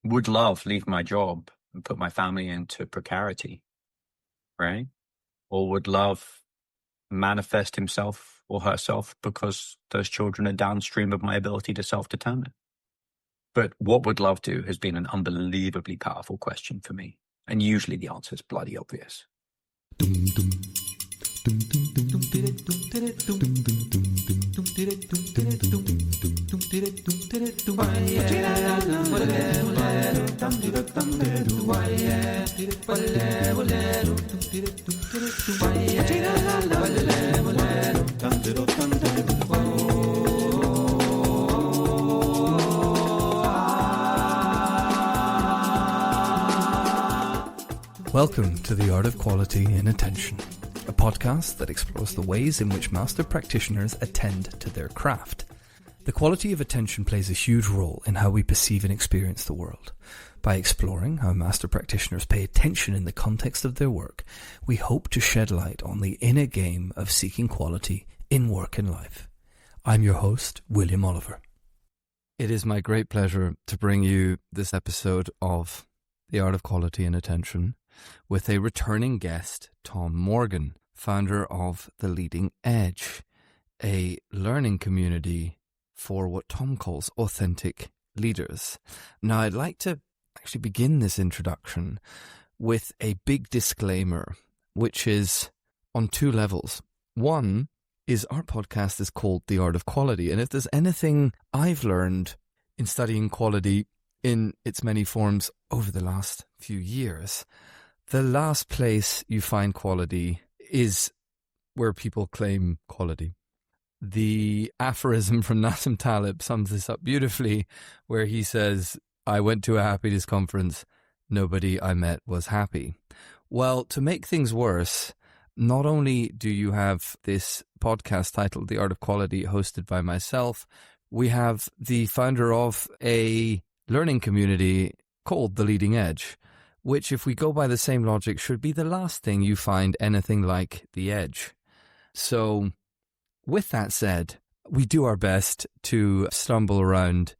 would love leave my job and put my family into precarity, right? Or would love manifest himself or herself because those children are downstream of my ability to self-determine. But what would love do has been an unbelievably powerful question for me. And usually the answer is bloody obvious. Welcome to The Art of Quality in Attention, a podcast that explores the ways in which master practitioners attend to their craft. The quality of attention plays a huge role in how we perceive and experience the world. By exploring how master practitioners pay attention in the context of their work, we hope to shed light on the inner game of seeking quality in work and life. I'm your host, William Oliver. It is my great pleasure to bring you this episode of The Art of Quality in Attention with a returning guest, Tom Morgan, founder of The Leading Edge, a learning community for what Tom calls authentic leaders. Now, I'd like to actually begin this introduction with a big disclaimer, which is on two levels. One is our podcast is called The Art of Quality, and if there's anything I've learned in studying quality in its many forms over the last few years, the last place you find quality is where people claim quality. The aphorism from Nassim Taleb sums this up beautifully, where he says, I went to a happiness conference, nobody I met was happy. Well, to make things worse, not only do you have this podcast titled The Art of Quality hosted by myself, we have the founder of a learning community called The Leading Edge, which, if we go by the same logic, should be the last thing you find anything like the edge. So, with that said, we do our best to stumble around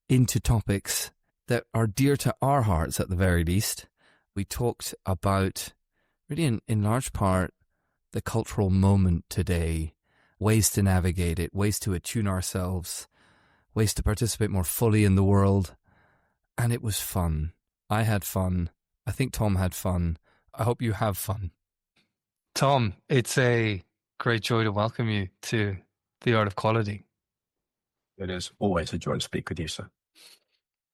into topics that are dear to our hearts at the very least. We talked about, really in large part, the cultural moment today, ways to navigate it, ways to attune ourselves, ways to participate more fully in the world. And it was fun. I had fun. I think Tom had fun. I hope you have fun. Tom, it's a great joy to welcome you to The Art of Quality. It is always a joy to speak with you, sir.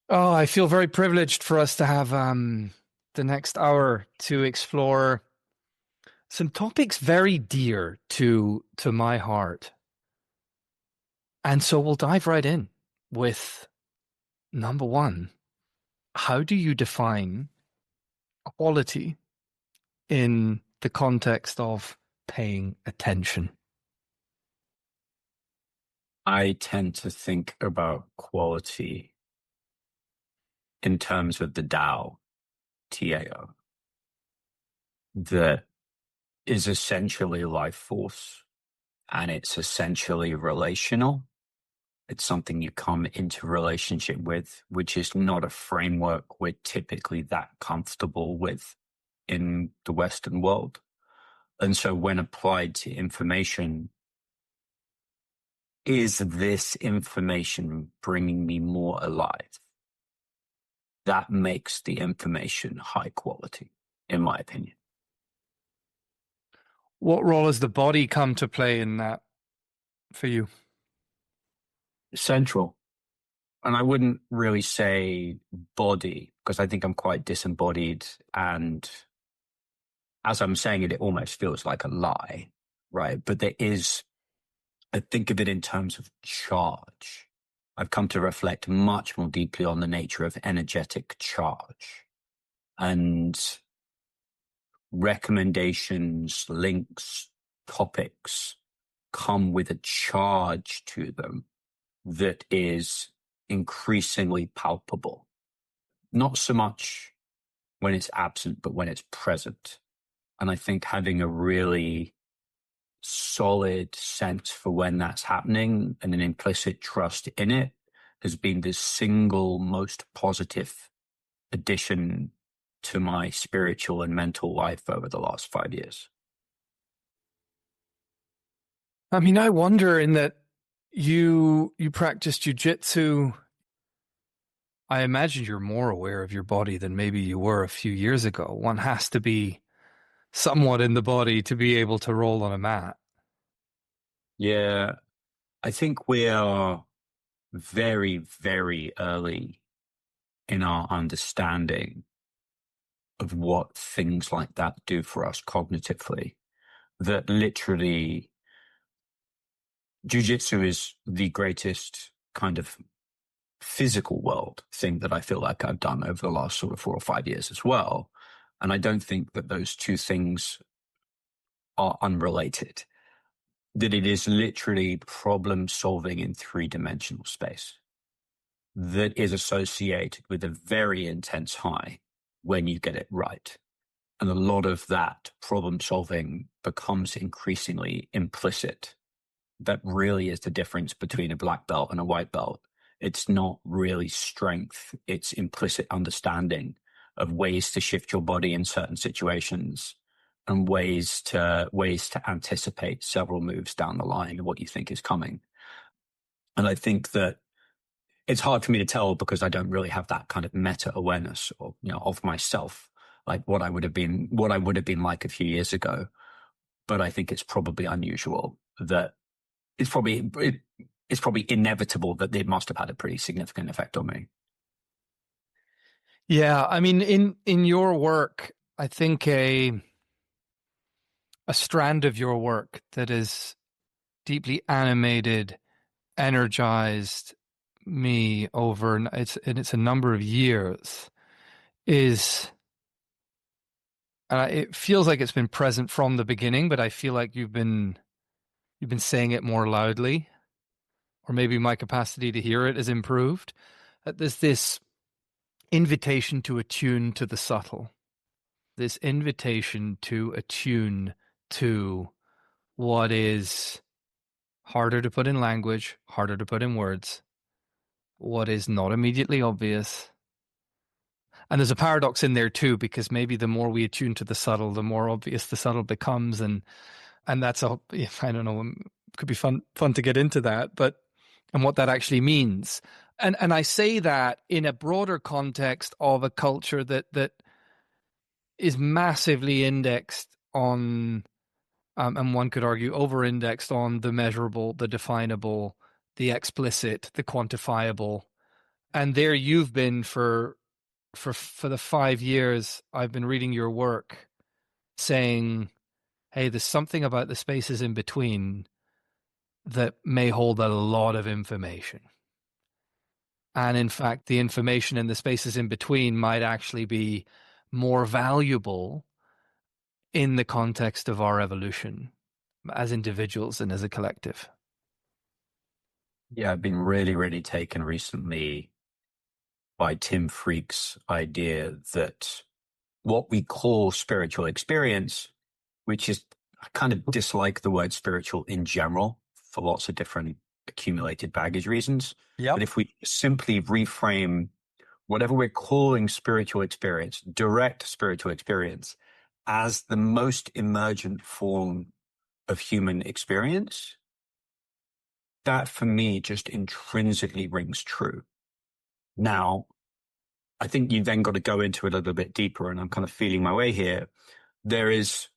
Oh, I feel very privileged for us to have the next hour to explore some topics very dear to my heart. And so we'll dive right in with number one. How do you define quality in the context of paying attention? I tend to think about quality in terms of the Tao, T-A-O, that is essentially life force, and it's essentially relational. It's something you come into relationship with, which is not a framework we're typically that comfortable with in the Western world. And so when applied to information, is this information bringing me more alive? That makes the information high quality, in my opinion. What role has the body come to play in that for you? Central. And I wouldn't really say body, because I think I'm quite disembodied. And as I'm saying it, it almost feels like a lie, right? But there is, I think of it in terms of charge. I've come to reflect much more deeply on the nature of energetic charge. And recommendations, links, topics come with a charge to them that is increasingly palpable. Not so much when it's absent, but when it's present. And I think having a really solid sense for when that's happening and an implicit trust in it has been the single most positive addition to my spiritual and mental life over the last 5 years. I mean, I wonder in that you practice jujitsu. I imagine you're more aware of your body than maybe you were a few years ago. One has to be somewhat in the body to be able to roll on a mat. Yeah, I think we are very, very early in our understanding of what things like that do for us cognitively. That literally, jujitsu is the greatest kind of physical world thing that I feel like I've done over the last sort of 4 or 5 years as well. And I don't think that those two things are unrelated, that it is literally problem solving in 3-dimensional space that is associated with a very intense high when you get it right. And a lot of that problem solving becomes increasingly implicit. That really is the difference between a black belt and a white belt. It's not really strength, it's implicit understanding of ways to shift your body in certain situations and ways to anticipate several moves down the line of what you think is coming. And I think that it's hard for me to tell because I don't really have that kind of meta awareness or, of myself, like what I would have been like a few years ago. But I think it's probably unusual that it's probably inevitable that it must have had a pretty significant effect on me. Yeah, I mean, in your work, I think a strand of your work that is deeply animated, energized me over it's a number of years is it feels like it's been present from the beginning, but I feel like you've been saying it more loudly, or maybe my capacity to hear it has improved. There's this invitation to attune to the subtle, this invitation to attune to what is harder to put in language, harder to put in words, what is not immediately obvious. And there's a paradox in there too, because maybe the more we attune to the subtle, the more obvious the subtle becomes. And that's I don't know, it could be fun to get into that, but, and what that actually means. And I say that in a broader context of a culture that is massively indexed on, and one could argue over-indexed on the measurable, the definable, the explicit, the quantifiable. And there you've been for the 5 years I've been reading your work, saying, hey, there's something about the spaces in between that may hold a lot of information. And in fact, the information in the spaces in between might actually be more valuable in the context of our evolution as individuals and as a collective. Yeah, I've been really, really taken recently by Tim Freak's idea that what we call spiritual experience, which is, I kind of dislike the word spiritual in general for lots of different accumulated baggage reasons. Yep. But if we simply reframe whatever we're calling spiritual experience, direct spiritual experience, as the most emergent form of human experience, that for me just intrinsically rings true. Now, I think you then got to go into it a little bit deeper, and I'm kind of feeling my way here. There is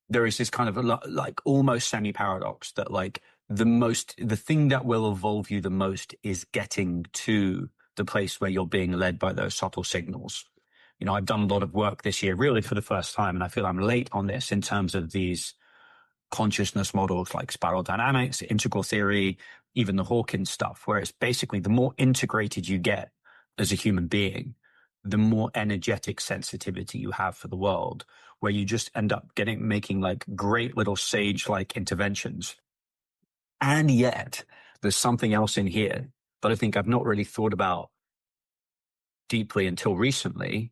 this kind of like almost semi-paradox that like the thing that will evolve you the most is getting to the place where you're being led by those subtle signals. I've done a lot of work this year, really for the first time, and I feel I'm late on this in terms of these consciousness models like spiral dynamics, integral theory, even the Hawkins stuff, where it's basically the more integrated you get as a human being, the more energetic sensitivity you have for the world, where you just end up making like great little sage-like interventions. And yet there's something else in here that I think I've not really thought about deeply until recently,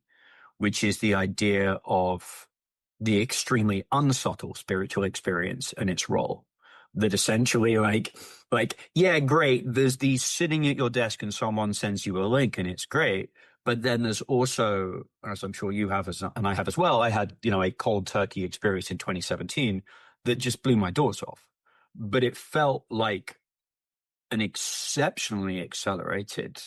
which is the idea of the extremely unsubtle spiritual experience and its role. That essentially like, yeah, great, there's these sitting at your desk and someone sends you a link and it's great. But then there's also, as I'm sure you have, and I have as well, I had, a cold turkey experience in 2017 that just blew my doors off. But it felt like an exceptionally accelerated,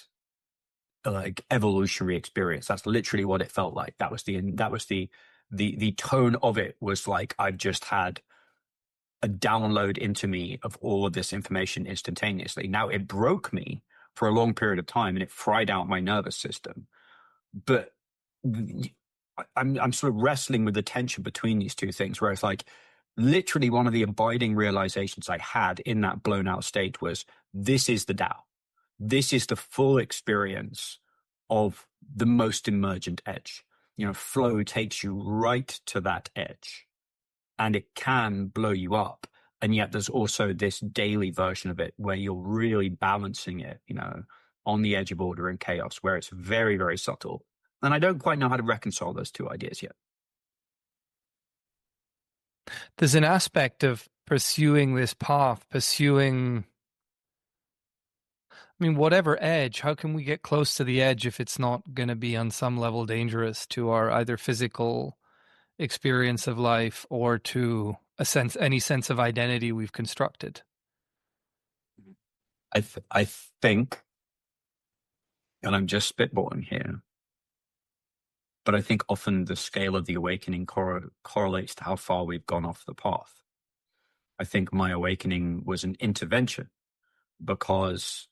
like, evolutionary experience. That's literally what it felt like. The tone of it was like I've just had a download into me of all of this information instantaneously. Now, it broke me for a long period of time and it fried out my nervous system. But I'm sort of wrestling with the tension between these two things, where it's like literally one of the abiding realizations I had in that blown out state was, this is the Tao. This is the full experience of the most emergent edge. Flow takes you right to that edge and it can blow you up. And yet there's also this daily version of it where you're really balancing it, on the edge of order and chaos, where it's very, very subtle. And I don't quite know how to reconcile those two ideas yet. There's an aspect of pursuing this path, whatever edge, how can we get close to the edge if it's not going to be on some level dangerous to our either physical experience of life or to any sense of identity we've constructed? I think, and I'm just spitballing here, but I think often the scale of the awakening correlates to how far we've gone off the path. I think my awakening was an intervention because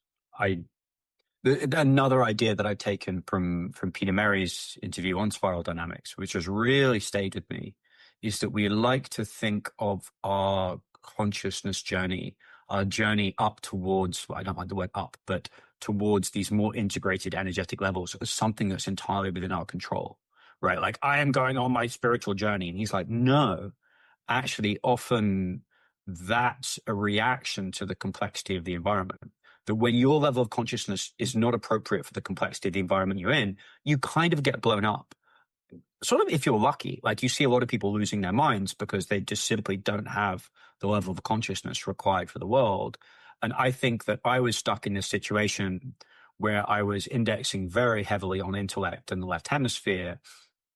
another idea that I've taken from Peter Mary's interview on spiral dynamics, which has really stayed with me, is that we like to think of our consciousness journey, our journey up towards, well, I don't like the word up, but towards these more integrated energetic levels as something that's entirely within our control, right? Like, I am going on my spiritual journey. And he's like, no, actually, often that's a reaction to the complexity of the environment. That when your level of consciousness is not appropriate for the complexity of the environment you're in, you kind of get blown up. Sort of, if you're lucky, like you see a lot of people losing their minds because they just simply don't have the level of consciousness required for the world. And I think that I was stuck in this situation where I was indexing very heavily on intellect in the left hemisphere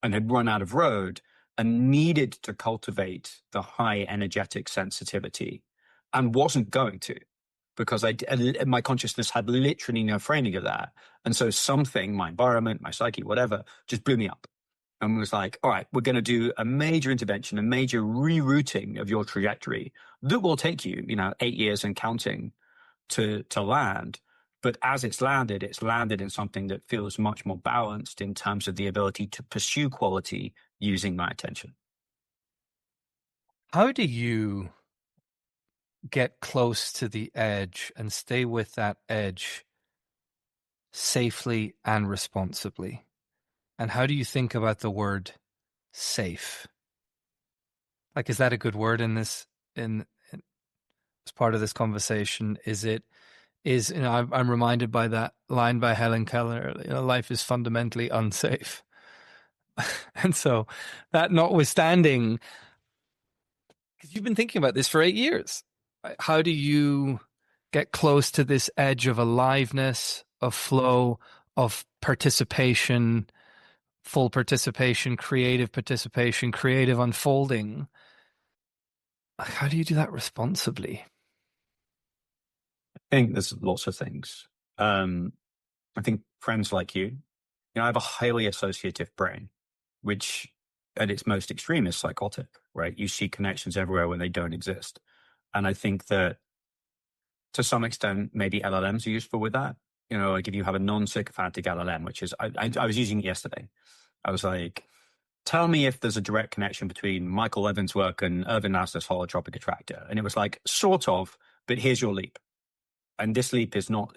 and had run out of road and needed to cultivate the high energetic sensitivity and wasn't going to, because my consciousness had literally no framing of that. And so something, my environment, my psyche, whatever, just blew me up and was like, all right, we're going to do a major intervention, a major rerouting of your trajectory that will take you, 8 years and counting to land. But as it's landed in something that feels much more balanced in terms of the ability to pursue quality using my attention. How do you get close to the edge and stay with that edge safely and responsibly? And how do you think about the word safe? Like, is that a good word in as part of this conversation? I'm reminded by that line by Helen Keller, life is fundamentally unsafe. And so that notwithstanding, because you've been thinking about this for 8 years, how do you get close to this edge of aliveness, of flow, of participation, full participation, creative unfolding? How do you do that responsibly? I think there's lots of things. I think friends like you, I have a highly associative brain, which at its most extreme is psychotic, right? You see connections everywhere when they don't exist. And I think that to some extent, maybe LLMs are useful with that. Like if you have a non-sycophantic LLM, which is, I was using it yesterday. I was like, tell me if there's a direct connection between Michael Levin's work and Irvin Laszlo's holotropic attractor. And it was like, sort of, but here's your leap. And this leap is not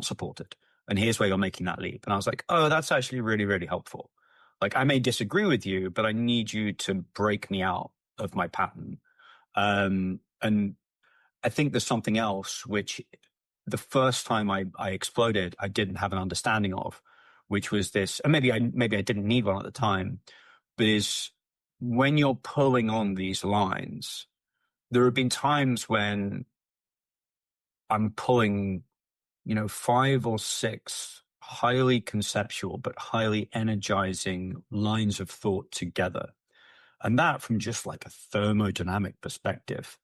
supported. And here's where you're making that leap. And I was like, oh, that's actually really, really helpful. Like, I may disagree with you, but I need you to break me out of my pattern. And I think there's something else, which the first time I exploded, I didn't have an understanding of, which was this, and maybe I didn't need one at the time, but is when you're pulling on these lines, there have been times when I'm pulling, 5 or 6 highly conceptual, but highly energizing lines of thought together. And that, from just like a thermodynamic perspective,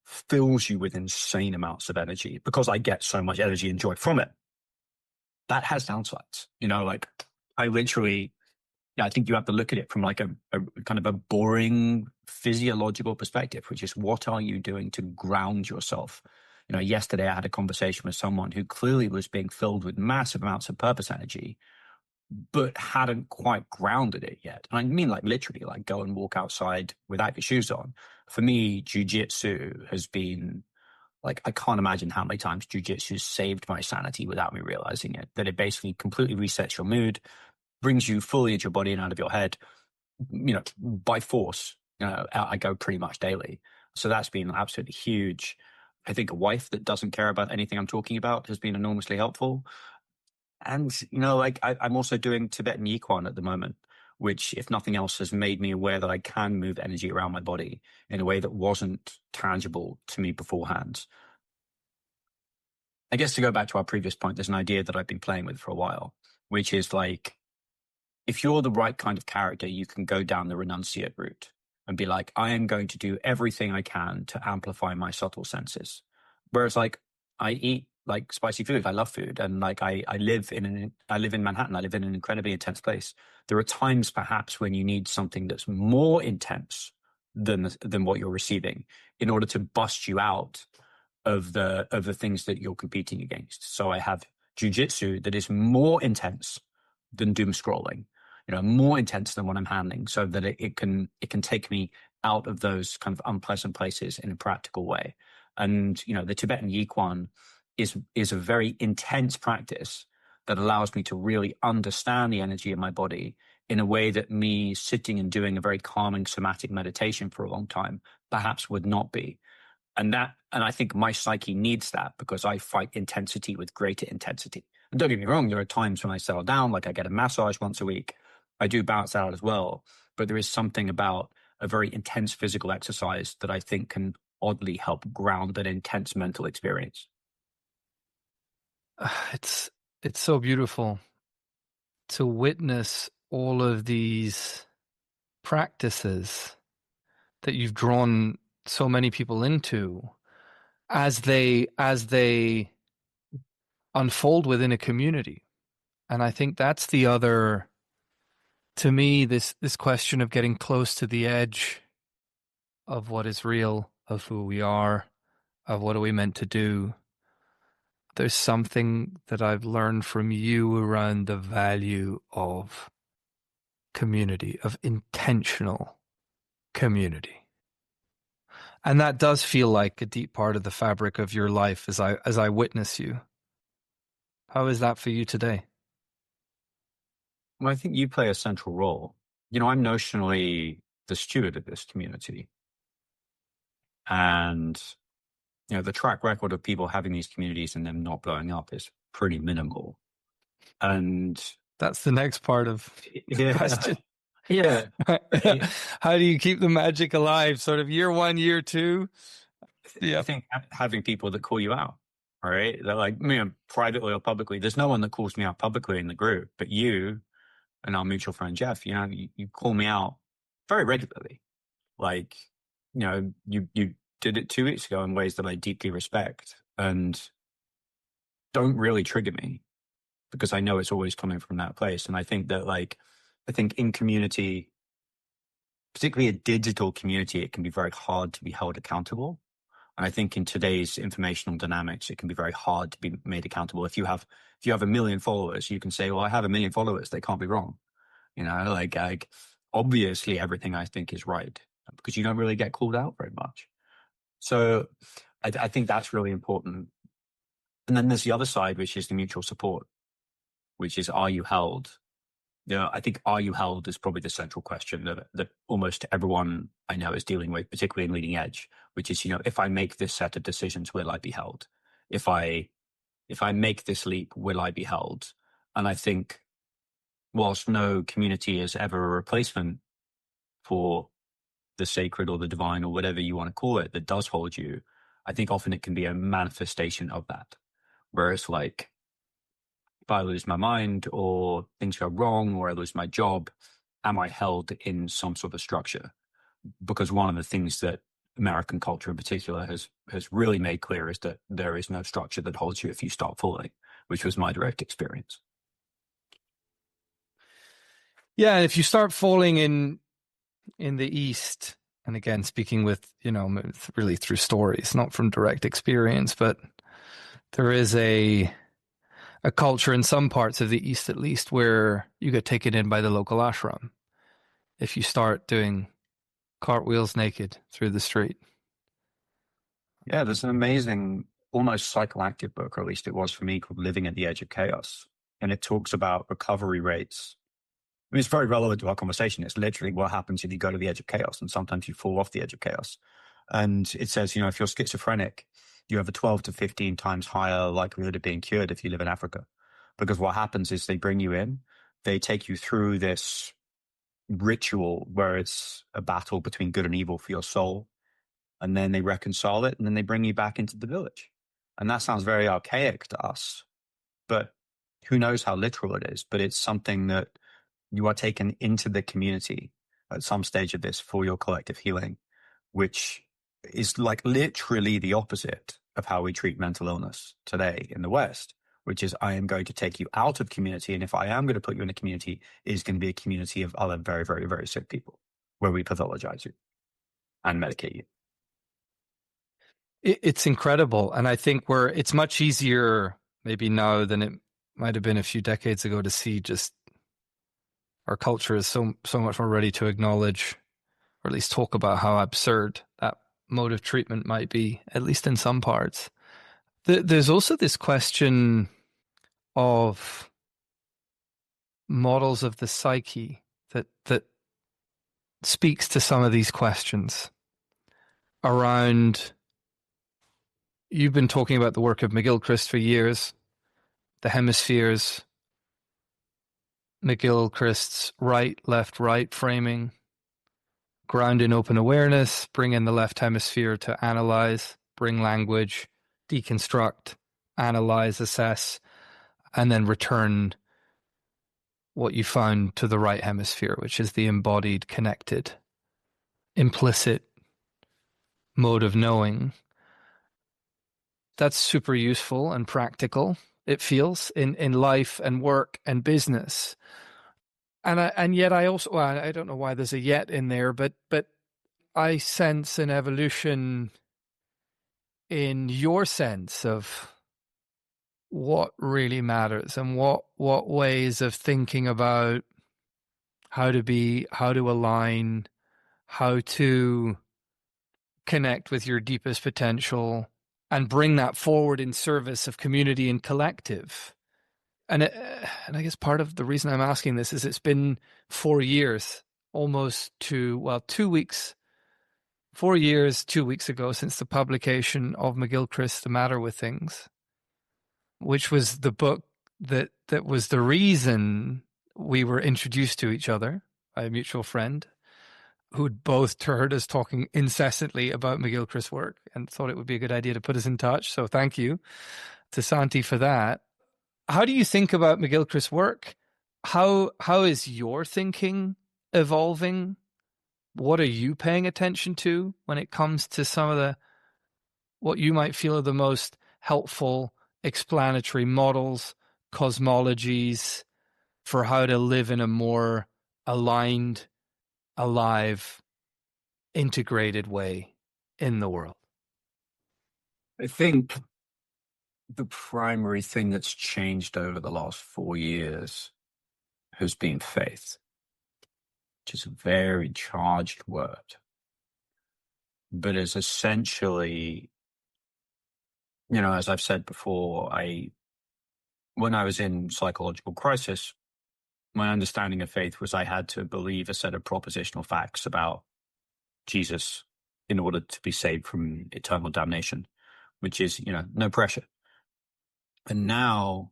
fills you with insane amounts of energy because I get so much energy and joy from it. That has downsides, like I literally, yeah, I think you have to look at it from like a kind of a boring physiological perspective, which is what are you doing to ground yourself? Yesterday I had a conversation with someone who clearly was being filled with massive amounts of purpose energy, but hadn't quite grounded it yet. And I mean, like literally, like go and walk outside without your shoes on. For me, jujitsu has been like, I can't imagine how many times jujitsu saved my sanity without me realizing it, that it basically completely resets your mood, brings you fully into your body and out of your head, by force. I go pretty much daily. So that's been absolutely huge. I think a wife that doesn't care about anything I'm talking about has been enormously helpful. And, like I'm also doing Tibetan Yiquan at the moment, which, if nothing else, has made me aware that I can move energy around my body in a way that wasn't tangible to me beforehand. I guess to go back to our previous point, there's an idea that I've been playing with for a while, which is like, if you're the right kind of character, you can go down the renunciate route and be like, I am going to do everything I can to amplify my subtle senses. Whereas like I eat like spicy food. I love food. And like I live in Manhattan. I live in an incredibly intense place. There are times perhaps when you need something that's more intense than what you're receiving in order to bust you out of the things that you're competing against. So I have jujitsu that is more intense than doom scrolling, more intense than what I'm handling, so that it can take me out of those kind of unpleasant places in a practical way. And the Tibetan Yiquan is a very intense practice that allows me to really understand the energy in my body in a way that me sitting and doing a very calming somatic meditation for a long time perhaps would not be. And I think my psyche needs that because I fight intensity with greater intensity. And don't get me wrong, there are times when I settle down, like I get a massage once a week. I do balance that out as well. But there is something about a very intense physical exercise that I think can oddly help ground that intense mental experience. It's so beautiful to witness all of these practices that you've drawn so many people into as they unfold within a community. And I think that's the other, to me, this question of getting close to the edge of what is real, of who we are, of what are we meant to do. There's something that I've learned from you around the value of community, of intentional community. And that does feel like a deep part of the fabric of your life as I witness you. How is that for you today? Well, I think you play a central role. I'm notionally the steward of this community. And, the track record of people having these communities and them not blowing up is pretty minimal. And that's the next part of the question. Yeah. How do you keep the magic alive? Sort of year one, year two? Yeah. I think having people that call you out, right? They're like, privately or publicly. There's no one that calls me out publicly in the group, but you and our mutual friend Jeff, you call me out very regularly. Like, you did it 2 weeks ago in ways that I deeply respect and don't really trigger me because I know it's always coming from that place. And I think that in community, particularly a digital community, it can be very hard to be held accountable. And I think in today's informational dynamics, it can be very hard to be made accountable. If you have 1 million followers, you can say, well, I have 1 million followers. They can't be wrong. Like obviously everything I think is right because you don't really get called out very much. So I think that's really important. And then there's the other side, which is the mutual support, which is, are you held? I think are you held is probably the central question that almost everyone I know is dealing with, particularly in leading edge, which is, if I make this set of decisions, will I be held? If I make this leap, will I be held? And I think whilst no community is ever a replacement for the sacred or the divine or whatever you want to call it that does hold you, I think often it can be a manifestation of that. Whereas like, if I lose my mind or things go wrong or I lose my job, am I held in some sort of structure? Because one of the things that American culture in particular has really made clear is that there is no structure that holds you if you start falling, which was my direct experience. Yeah, and if you start falling in the East, and again, speaking with, really through stories, not from direct experience, but there is a culture in some parts of the East, at least, where you get taken in by the local ashram if you start doing cartwheels naked through the street. Yeah, there's an amazing, almost psychoactive book, or at least it was for me, called Living at the Edge of Chaos. And it talks about recovery rates. I mean, it's very relevant to our conversation. It's literally what happens if you go to the edge of chaos, and sometimes you fall off the edge of chaos. And it says, if you're schizophrenic, you have a 12 to 15 times higher likelihood of being cured if you live in Africa. Because what happens is they bring you in, they take you through this ritual where it's a battle between good and evil for your soul. And then they reconcile it, and then they bring you back into the village. And that sounds very archaic to us, but who knows how literal it is. But it's something that you are taken into the community at some stage of this for your collective healing, which is like literally the opposite of how we treat mental illness today in the West, which is I am going to take you out of community. And if I am going to put you in a community, it is going to be a community of other very, very, very sick people where we pathologize you and medicate you. It's incredible. And I think it's much easier maybe now than it might have been a few decades ago to see just our culture is so much more ready to acknowledge, or at least talk about how absurd that mode of treatment might be, at least in some parts. There's also this question of models of the psyche that speaks to some of these questions around. You've been talking about the work of McGilchrist for years, the hemispheres, McGilchrist's right, left, right framing, ground in open awareness, bring in the left hemisphere to analyze, bring language, deconstruct, analyze, assess, and then return what you found to the right hemisphere, which is the embodied, connected, implicit mode of knowing. That's super useful and practical, it feels, in life and work and business. And yet I also, well, I don't know why there's a yet in there, but I sense an evolution in your sense of what really matters and what ways of thinking about how to align, how to connect with your deepest potential and bring that forward in service of community and collective. And I guess part of the reason I'm asking this is it's been 4 years, almost 2 weeks, 4 years, 2 weeks ago since the publication of McGilchrist's The Matter with Things, which was the book that was the reason we were introduced to each other by a mutual friend who'd both heard us talking incessantly about McGilchrist's work and thought it would be a good idea to put us in touch. So thank you to Santi for that. How do you think about McGilchrist's work? How is your thinking evolving? What are you paying attention to when it comes to some of what you might feel are the most helpful explanatory models, cosmologies for how to live in a more aligned, alive, integrated way in the world? I think the primary thing that's changed over the last 4 years has been faith, which is a very charged word, but is essentially, as I've said before, when I was in psychological crisis, my understanding of faith was I had to believe a set of propositional facts about Jesus in order to be saved from eternal damnation, which is, no pressure. And now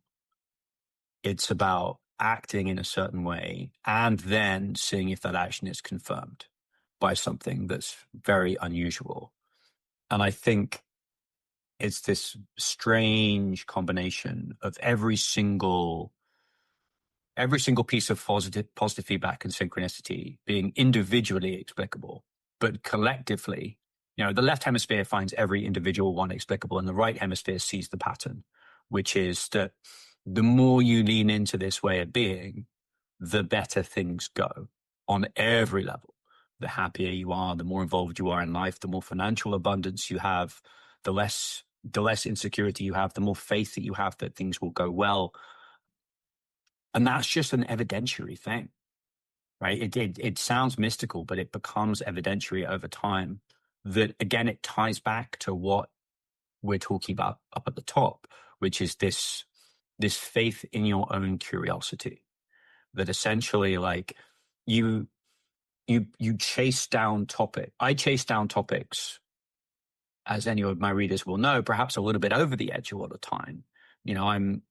it's about acting in a certain way and then seeing if that action is confirmed by something that's very unusual. And I think it's this strange combination of every single piece of positive feedback and synchronicity being individually explicable, but collectively, the left hemisphere finds every individual one explicable, and the right hemisphere sees the pattern, which is that the more you lean into this way of being, the better things go on every level. The happier you are, the more involved you are in life, the more financial abundance you have, the less insecurity you have, the more faith that you have that things will go well. And that's just an evidentiary thing, right? It sounds mystical, but it becomes evidentiary over time. That again, it ties back to what we're talking about up at the top, which is this faith in your own curiosity. That essentially, like, you chase down topic. I chase down topics, as any of my readers will know, perhaps a little bit over the edge a lot of time. I'm,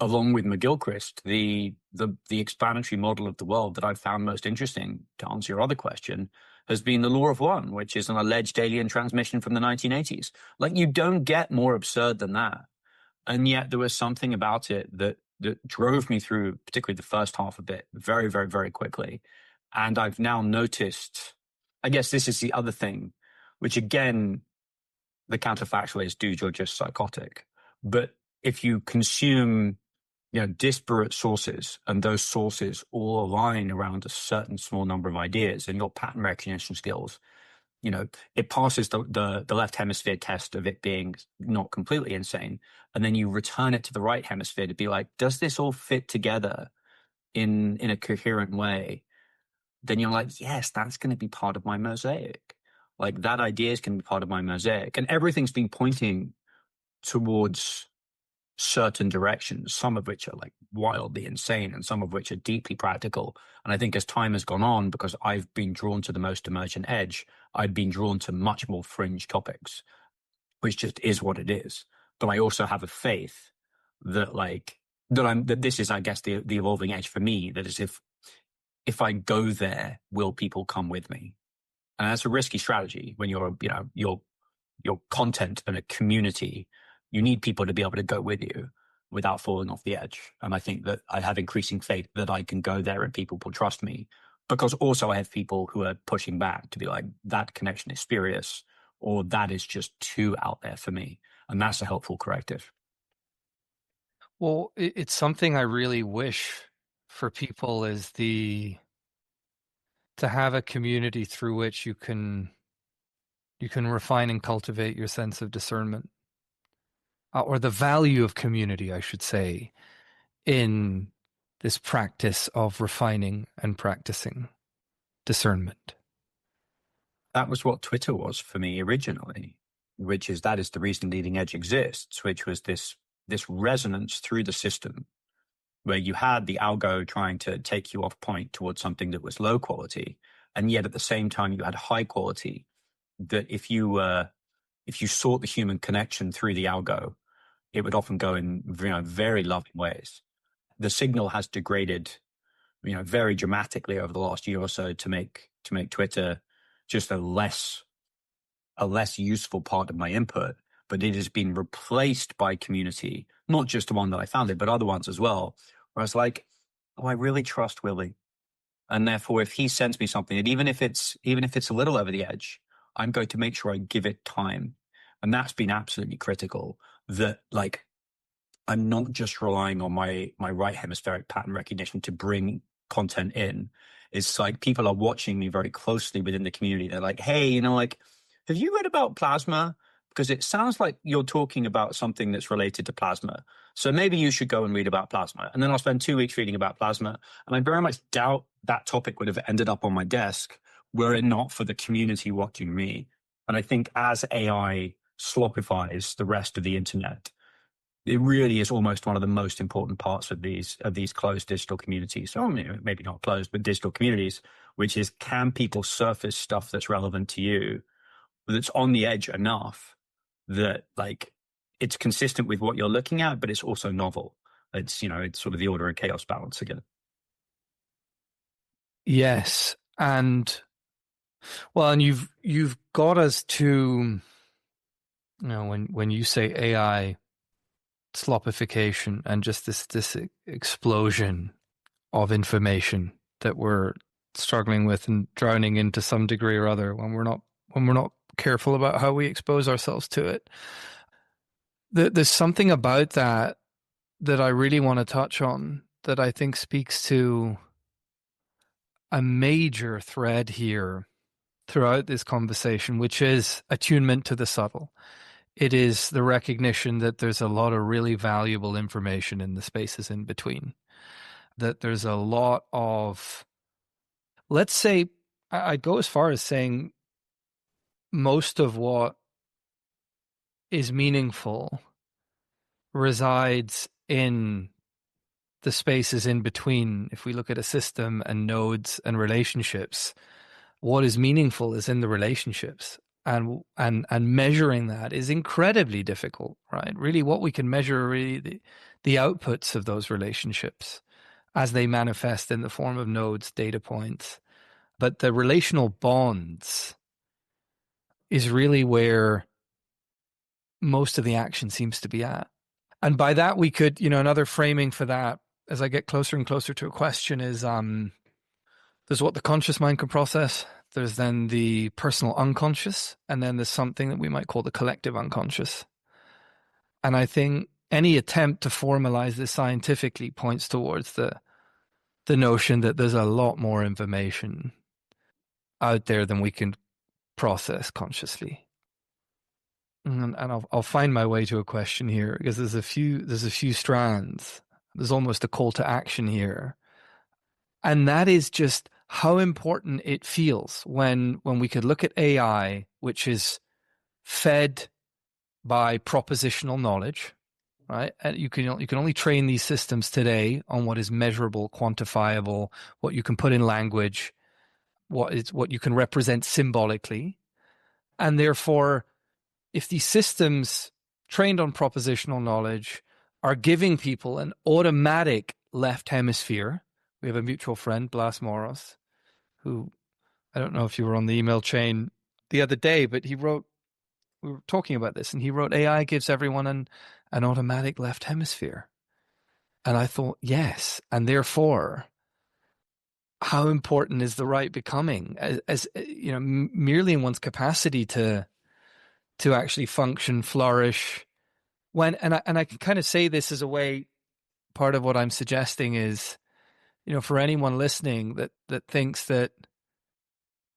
along with McGilchrist, the explanatory model of the world that I've found most interesting, to answer your other question, has been the law of one, which is an alleged alien transmission from the 1980s. Like, you don't get more absurd than that. And yet there was something about it that drove me through, particularly the first half of it, very, very, very quickly. And I've now noticed, I guess this is the other thing, which again, the counterfactual is, dude, you're just psychotic. But if you consume, disparate sources, and those sources all align around a certain small number of ideas, and your pattern recognition skills, it passes the left hemisphere test of it being not completely insane. And then you return it to the right hemisphere to be like, does this all fit together in a coherent way? Then you're like, yes, that's going to be part of my mosaic. Like, that idea is going to be part of my mosaic. And everything's been pointing towards certain directions, some of which are like wildly insane and some of which are deeply practical. And I think as time has gone on, because I've been drawn to the most emergent edge, I've been drawn to much more fringe topics, which just is what it is. But I also have a faith that that this is, I guess, the evolving edge for me, that is, if I go there, will people come with me? And that's a risky strategy when you're your content and a community. You need people to be able to go with you without falling off the edge. And I think that I have increasing faith that I can go there and people will trust me, because also I have people who are pushing back to be like, that connection is spurious, or that is just too out there for me. And that's a helpful corrective. Well, it's something I really wish for people, is to have a community through which you can refine and cultivate your sense of discernment, or the value of community, I should say, in this practice of refining and practicing discernment. That was what Twitter was for me originally, that is the reason Leading Edge exists, which was this resonance through the system where you had the algo trying to take you off point towards something that was low quality. And yet at the same time, you had high quality, that if you sought the human connection through the algo, it would often go in very loving ways. The signal has degraded, very dramatically over the last year or so to make Twitter just a less useful part of my input. But it has been replaced by community, not just the one that I founded, but other ones as well, where I was like, oh, I really trust Willy. And therefore, if he sends me something, and even if it's a little over the edge, I'm going to make sure I give it time. And that's been absolutely critical, that like, I'm not just relying on my right hemispheric pattern recognition to bring content in. It's like people are watching me very closely within the community. They're like, hey, have you read about plasma? Because it sounds like you're talking about something that's related to plasma. So maybe you should go and read about plasma. And then I'll spend 2 weeks reading about plasma. And I very much doubt that topic would have ended up on my desk were it not for the community watching me. And I think as AI slopifies the rest of the internet, it really is almost one of the most important parts of these closed digital communities. So maybe not closed, but digital communities, which is, can people surface stuff that's relevant to you, that's on the edge enough that like it's consistent with what you're looking at, but it's also novel. It's sort of the order and chaos balance again. Yes, and you've got us to When you say AI slopification and just this explosion of information that we're struggling with and drowning in to some degree or other, when we're not careful about how we expose ourselves to it, there's something about that I really want to touch on that I think speaks to a major thread here throughout this conversation, which is attunement to the subtle. It is the recognition that there's a lot of really valuable information in the spaces in between, that there's a lot of, let's say, I'd go as far as saying most of what is meaningful resides in the spaces in between. If we look at a system and nodes and relationships, what is meaningful is in the relationships. And measuring that is incredibly difficult, right? Really, what we can measure are really the outputs of those relationships as they manifest in the form of nodes, data points. But the relational bonds is really where most of the action seems to be at. And by that, we could, another framing for that, as I get closer and closer to a question, is there's what the conscious mind can process. There's then the personal unconscious, and then there's something that we might call the collective unconscious. And I think any attempt to formalize this scientifically points towards the notion that there's a lot more information out there than we can process consciously. And I'll find my way to a question here, because there's a few strands. There's almost a call to action here. And that is just how important it feels when we could look at AI, which is fed by propositional knowledge, right? And you can only train these systems today on what is measurable, quantifiable, what you can put in language, what you can represent symbolically. And therefore, if these systems trained on propositional knowledge are giving people an automatic left hemisphere, we have a mutual friend, Blas Moros, who, I don't know if you were on the email chain the other day, but we were talking about this, and he wrote, AI gives everyone an automatic left hemisphere. And I thought, yes. And therefore, how important is the right becoming as merely in one's capacity to actually function, flourish, and I can kind of say this as a way, part of what I'm suggesting is, for anyone listening that thinks that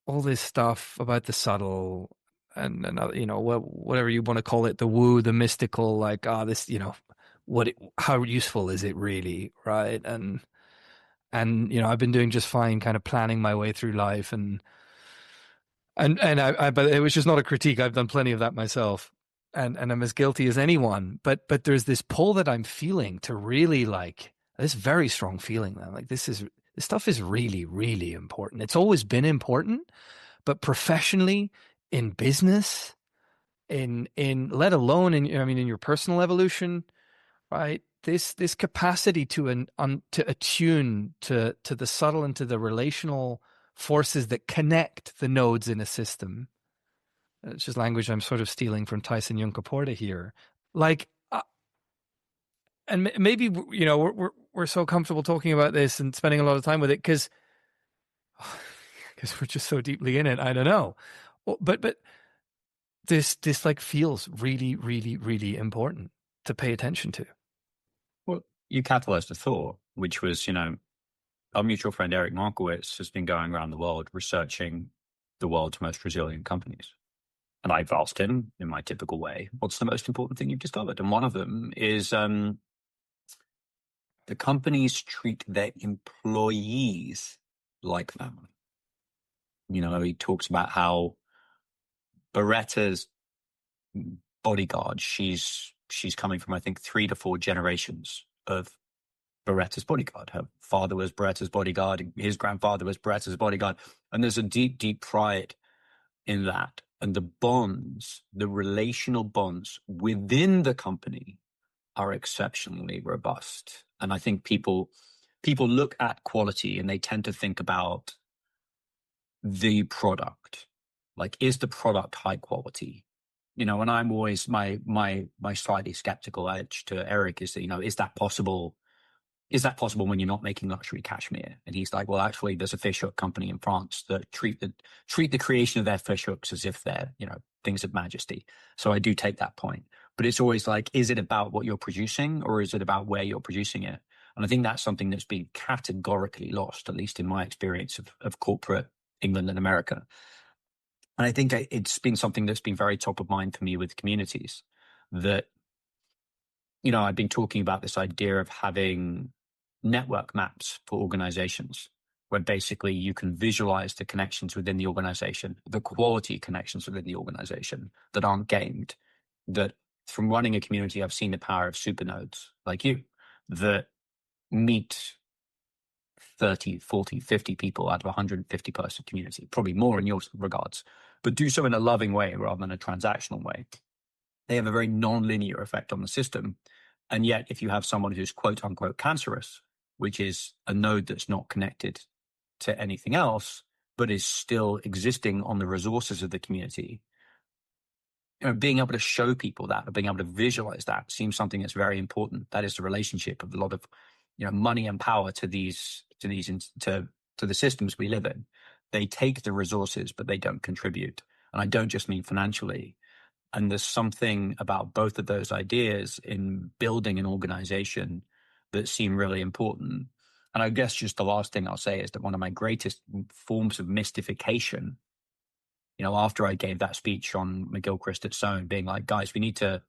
all this stuff about the subtle and whatever you want to call it, the woo, the mystical, like, this, how useful is it really, right? And I've been doing just fine, kind of planning my way through life, and but it was just not a critique. I've done plenty of that myself, and I'm as guilty as anyone. But there's this pull that I'm feeling to really, like, this very strong feeling that, like, this stuff is really, really important. It's always been important, but professionally, in business, in let alone in your personal evolution, right? This capacity to attune to the subtle and to the relational forces that connect the nodes in a system. It's just language I'm sort of stealing from Tyson Yunkaporta here. Like, and maybe we're so comfortable talking about this and spending a lot of time with it because we're just so deeply in it. I don't know, but this like feels really, really, really important to pay attention to. Well, you catalyzed a thought, which was, our mutual friend Eric Markowitz has been going around the world researching the world's most resilient companies. And I've asked him, in my typical way, what's the most important thing you've discovered? And one of them is the companies treat their employees like family. He talks about how Beretta's bodyguard, she's coming from, I think, 3 to 4 generations of Beretta's bodyguard. Her father was Beretta's bodyguard. His grandfather was Beretta's bodyguard. And there's a deep, deep pride in that. And the bonds, the relational bonds within the company are exceptionally robust. And I think people look at quality and they tend to think about the product. Like, is the product high quality? and I'm always my slightly skeptical edge to Eric is that, is that possible? Is that possible when you're not making luxury cashmere? And he's like, well, actually, there's a fish hook company in France that treat the creation of their fish hooks as if they're, things of majesty. So I do take that point. But it's always like, is it about what you're producing or is it about where you're producing it? And I think that's something that's been categorically lost, at least in my experience of corporate England and America. And I think it's been something that's been very top of mind for me with communities that, I've been talking about this idea of having network maps for organizations where basically you can visualize the connections within the organization, the quality connections within the organization that aren't gamed. That from running a community, I've seen the power of supernodes like you that meet 30, 40, 50 people out of a 150 person community, probably more in your regards, but do so in a loving way rather than a transactional way. They have a very non-linear effect on the system. And yet, if you have someone who's quote unquote cancerous, which is a node that's not connected to anything else, but is still existing on the resources of the community, being able to show people that or being able to visualize that seems something that's very important. That is the relationship of a lot of, money and power to the systems we live in. They take the resources, but they don't contribute. And I don't just mean financially. And there's something about both of those ideas in building an organization that seem really important. And I guess just the last thing I'll say is that one of my greatest forms of mystification, after I gave that speech on McGilchrist at Sohn, being like, guys, we need to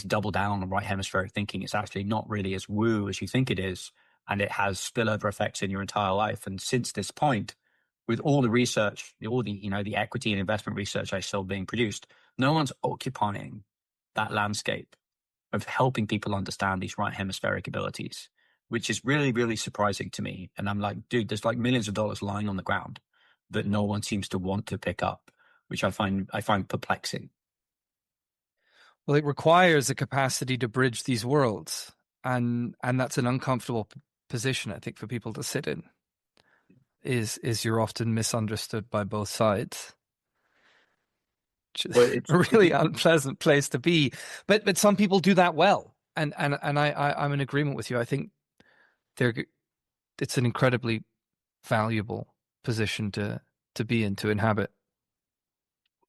double down on right hemispheric thinking. It's actually not really as woo as you think it is. And it has spillover effects in your entire life. And since this point, with all the research, all the, the equity and investment research I saw being produced, no one's occupying that landscape of helping people understand these right hemispheric abilities, which is really, really surprising to me. And I'm like, dude, there's like millions of dollars lying on the ground that no one seems to want to pick up, which I find perplexing. Well, it requires a capacity to bridge these worlds, and that's an uncomfortable position, I think, for people to sit in. Is you're often misunderstood by both sides. Well, it's a really unpleasant place to be, but some people do that well, and I'm in agreement with you. I think it's an incredibly valuable position to be in, to inhabit.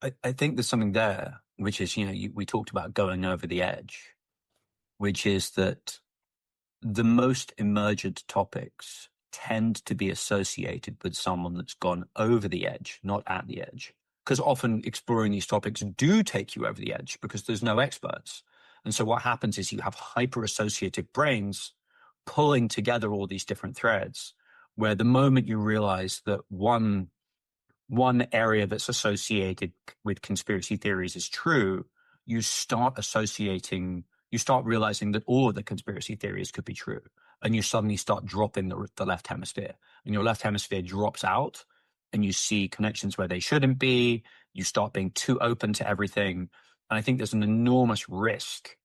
I think there's something there, which is, we talked about going over the edge, which is that the most emergent topics tend to be associated with someone that's gone over the edge, not at the edge. Because often exploring these topics do take you over the edge because there's no experts. And so what happens is you have hyper-associative brains pulling together all these different threads, where the moment you realize that one area that's associated with conspiracy theories is true, you start realizing that all of the conspiracy theories could be true. And you suddenly start dropping the left hemisphere, and your left hemisphere drops out, and you see connections where they shouldn't be. You start being too open to everything. And I think there's an enormous risk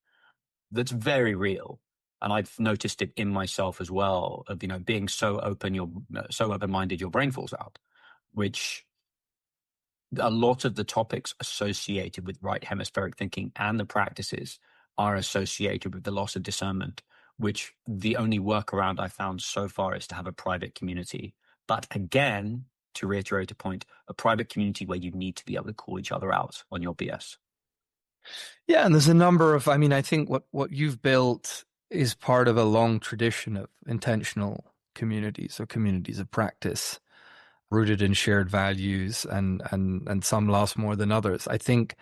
that's very real. And I've noticed it in myself as well of, being so open-minded, your brain falls out, which a lot of the topics associated with right hemispheric thinking and the practices are associated with the loss of discernment, which the only workaround I found so far is to have a private community. But again, to reiterate a point, a private community where you need to be able to call each other out on your BS. Yeah, and there's a number of, I think what you've built is part of a long tradition of intentional communities or communities of practice rooted in shared values, and some last more than others. I think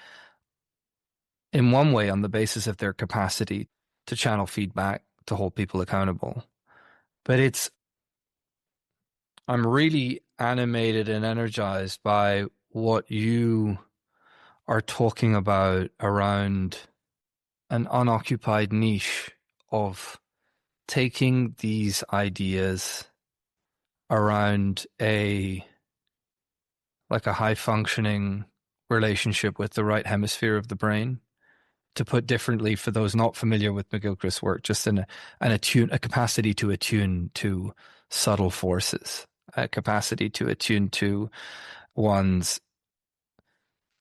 in one way on the basis of their capacity to channel feedback, to hold people accountable. But I'm really animated and energized by what you are talking about around an unoccupied niche of taking these ideas around a high functioning relationship with the right hemisphere of the brain. To put differently, for those not familiar with McGilchrist's work, just a capacity to attune to subtle forces, a capacity to attune to one's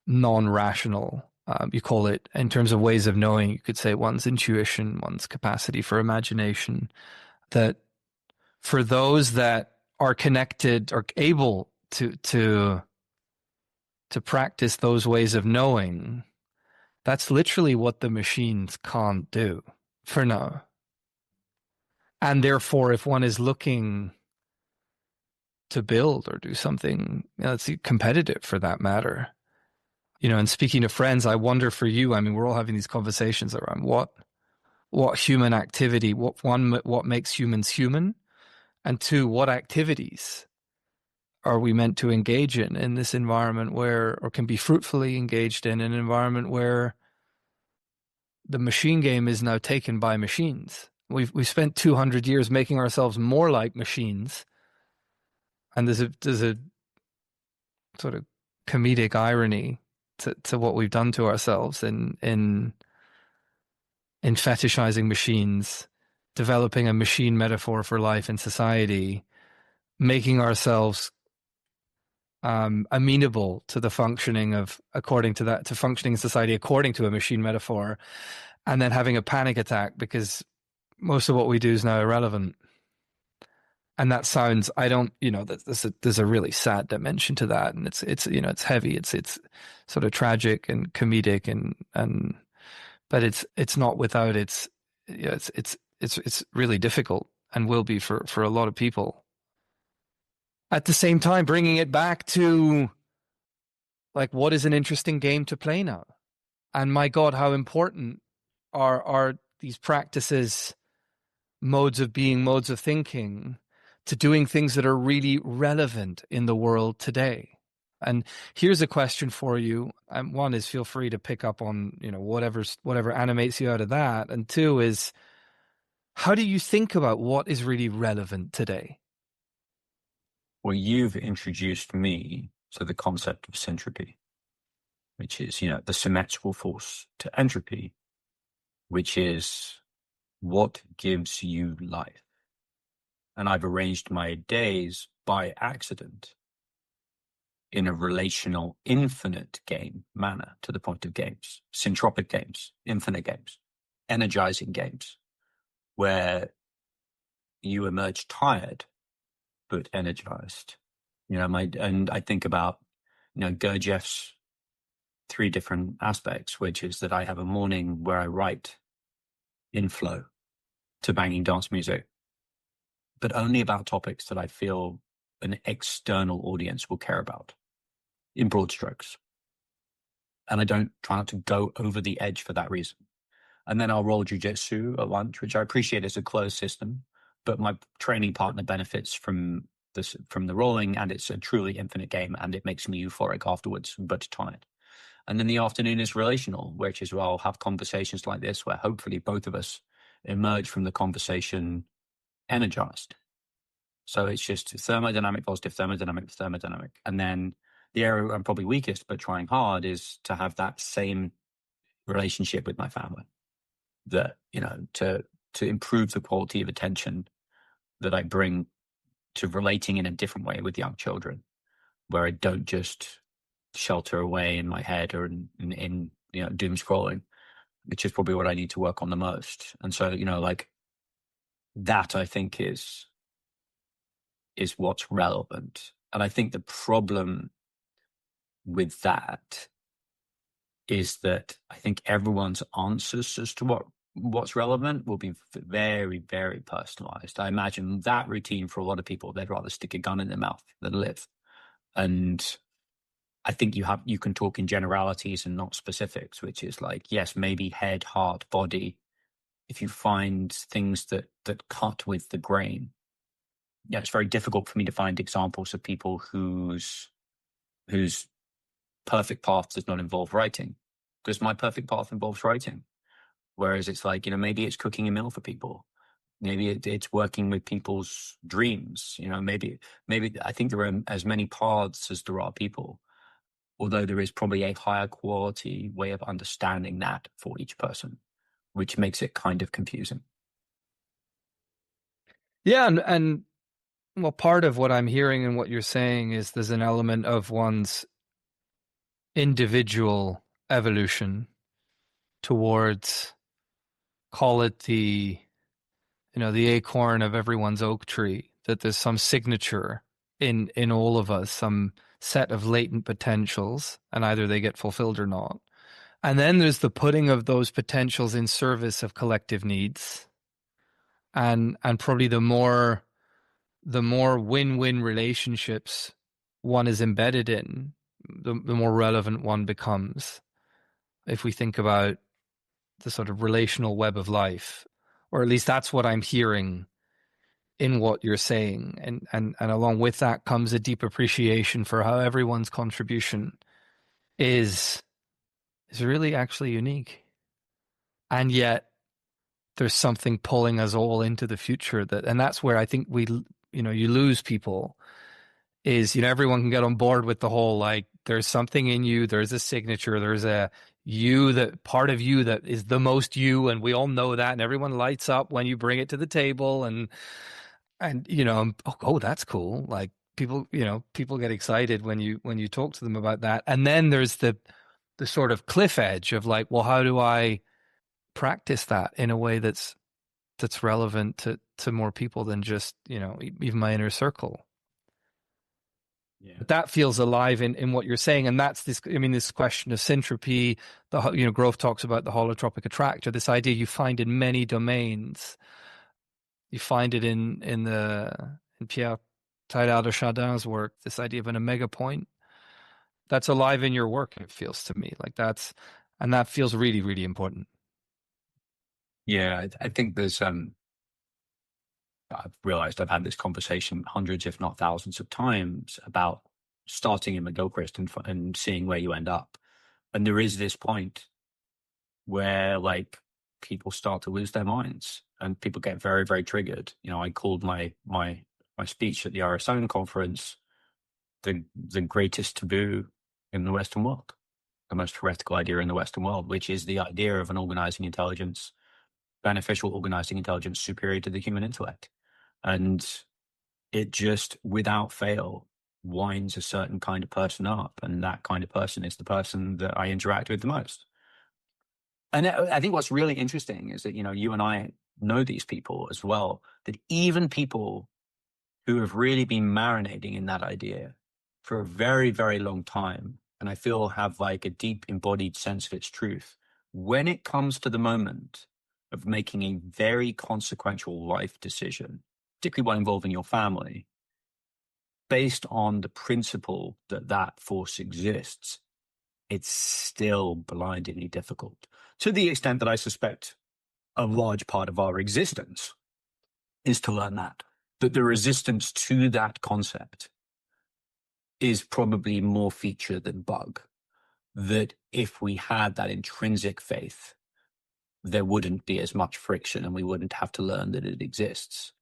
non-rational You call it, in terms of ways of knowing, you could say one's intuition, one's capacity for imagination, that for those that are connected or able to practice those ways of knowing, that's literally what the machines can't do for now. And therefore, if one is looking to build or do something, it's competitive for that matter. And speaking to friends, I wonder for you, I mean, we're all having these conversations around what human activity, what makes humans human, and two, what activities are we meant to engage in this environment where, or can be fruitfully engaged in an environment where the machine game is now taken by machines. We've spent 200 years making ourselves more like machines, and there's a sort of comedic irony to what we've done to ourselves in fetishizing machines, developing a machine metaphor for life and society, making ourselves amenable to the functioning of, to functioning in society according to a machine metaphor, and then having a panic attack because most of what we do is now irrelevant. And that sounds, there's a really sad dimension to that, and it's heavy, it's sort of tragic and comedic, but it's not without it's really difficult and will be for a lot of people. At the same time, bringing it back to, like, what is an interesting game to play now? And my God, how important are these practices, modes of being, modes of thinking, to doing things that are really relevant in the world today? And here's a question for you. One is, feel free to pick up on, whatever animates you out of that. And two is, how do you think about what is really relevant today? Well, you've introduced me to the concept of syntropy, which is, the symmetrical force to entropy, which is what gives you life. And I've arranged my days by accident in a relational, infinite game manner, to the point of games, syntropic games, infinite games, energizing games, where you emerge tired but energized. And I think about, Gurdjieff's 3 different aspects, which is that I have a morning where I write in flow to banging dance music, but only about topics that I feel an external audience will care about, in broad strokes. And I don't try not to go over the edge for that reason. And then I'll roll jujitsu at lunch, which I appreciate as a closed system, but my training partner benefits from the rolling, and it's a truly infinite game, and it makes me euphoric afterwards, but tired. And then the afternoon is relational, which is where I'll have conversations like this, where hopefully both of us emerge from the conversation energized. So it's just thermodynamic, positive, thermodynamic, thermodynamic. And then the area I'm probably weakest, but trying hard, is to have that same relationship with my family. That, to improve the quality of attention that I bring to relating in a different way with young children, where I don't just shelter away in my head or in doom scrolling, which is probably what I need to work on the most. And so, that I think is what's relevant. And I think the problem with that is that I think everyone's answers as to what's relevant will be very, very personalized. I imagine that routine for a lot of people, they'd rather stick a gun in their mouth than live. And I think you can talk in generalities and not specifics, which is like, yes, maybe head, heart, body. If you find things that cut with the grain, it's very difficult for me to find examples of people whose perfect path does not involve writing, because my perfect path involves writing. Whereas it's like, maybe it's cooking a meal for people. Maybe it's working with people's dreams. Maybe I think there are as many paths as there are people, although there is probably a higher quality way of understanding that for each person, which makes it kind of confusing. Yeah, and well, part of what I'm hearing and what you're saying is there's an element of one's individual evolution towards, call it the acorn of everyone's oak tree, that there's some signature in all of us, some set of latent potentials, and either they get fulfilled or not. And then there's the putting of those potentials in service of collective needs. And probably the more win-win relationships one is embedded in, the more relevant one becomes. If we think about the sort of relational web of life, or at least that's what I'm hearing in what you're saying. And along with that comes a deep appreciation for how everyone's contribution is really actually unique. And yet there's something pulling us all into the future, and that's where I think you lose people, is, everyone can get on board with the whole, like, there's something in you, there's a signature, there's a you, that part of you that is the most you, and we all know that, and everyone lights up when you bring it to the table, and oh, that's cool. Like, people get excited when you talk to them about that. And then there's the sort of cliff edge of, like, well, how do I practice that in a way that's relevant to more people than just, even my inner circle. Yeah. But that feels alive in what you're saying. And that's this question of syntropy. Growth talks about the holotropic attractor, this idea you find in many domains. You find it in Pierre Teilhard de Chardin's work, this idea of an omega point. That's alive in your work, it feels to me. Like, that feels really, really important. Yeah, I think there's I've realized I've had this conversation hundreds, if not thousands of times, about starting in McGilchrist and seeing where you end up. And there is this point where, like, people start to lose their minds and people get very, very triggered. I called my speech at the RSON conference the greatest taboo in the Western world, the most heretical idea in the Western world, which is the idea of an organizing intelligence, beneficial organizing intelligence superior to the human intellect. And it just, without fail, winds a certain kind of person up. And that kind of person is the person that I interact with the most. And I think what's really interesting is that, you and I know these people as well, that even people who have really been marinating in that idea for a very, very long time, and I feel have, like, a deep embodied sense of its truth, when it comes to the moment of making a very consequential life decision, particularly one involving your family, based on the principle that force exists, it's still blindingly difficult, to the extent that I suspect a large part of our existence is to learn that the resistance to that concept is probably more feature than bug, that if we had that intrinsic faith, there wouldn't be as much friction and we wouldn't have to learn that it exists.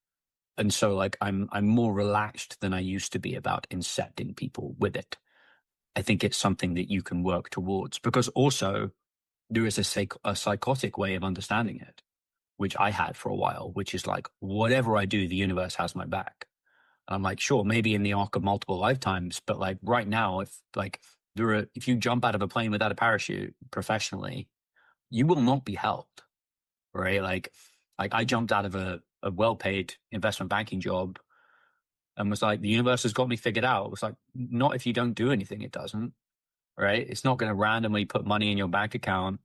And so, like, I'm more relaxed than I used to be about incepting people with it. I think it's something that you can work towards, because also there is a psychotic way of understanding it, which I had for a while, which is like, whatever I do, the universe has my back. And I'm like, sure, maybe in the arc of multiple lifetimes, but, like, right now, if you jump out of a plane without a parachute professionally, you will not be helped, right? Like I jumped out of a well-paid investment banking job and was like, the universe has got me figured out. It was like, not if you don't do anything, it doesn't, right? It's not going to randomly put money in your bank account,